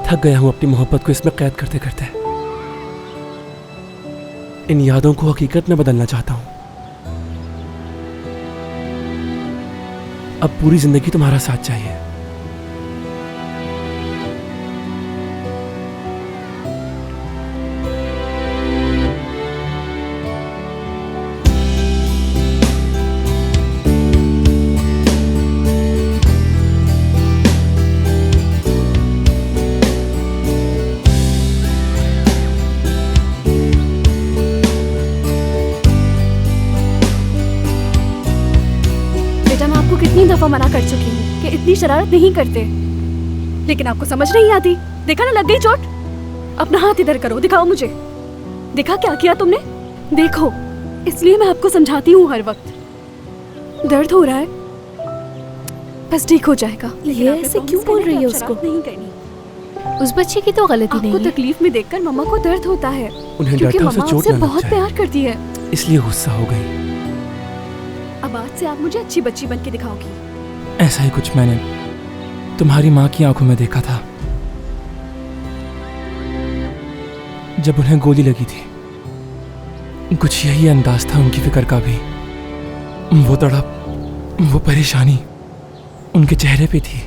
थक गया हूं अपनी मोहब्बत को इसमें कैद करते करते। इन यादों को हकीकत में बदलना चाहता हूं। अब पूरी जिंदगी तुम्हारा साथ चाहिए। कितनी दफा मना कर चुकी हूँ कि इतनी शरारत नहीं करते, लेकिन आपको समझ नहीं आती। देखा ना, लग गई चोट। अपना हाथ इधर करो, दिखाओ मुझे। देखा क्या किया तुमने? देखो, इसलिए मैं आपको समझाती हूँ हर वक्त। दर्द हो रहा है, बस ठीक हो जाएगा। ये ऐसे क्यों बोल रही है? उसको नहीं करनी। उस बच्चे की तो गलती नहीं है। आपको तकलीफ में देखकर मम्मा को दर्द होता है, उन्हें क्योंकि डरता उसे मम्मा चोट आपसे ना लग बहुत जाए, प्यार करती है। इसलिए गुस्सा हो गई। अब आज से आप मुझे अच्छी बच्ची बन के दिखाओगी। ऐसा ही कुछ मैंने तुम्हारी माँ की आंखों में देखा था जब उन्हें गोली लगी थी। कुछ यही अंदाज था उनकी फिक्र का भी। वो तड़प, वो परेशानी उनके चेहरे पे थी।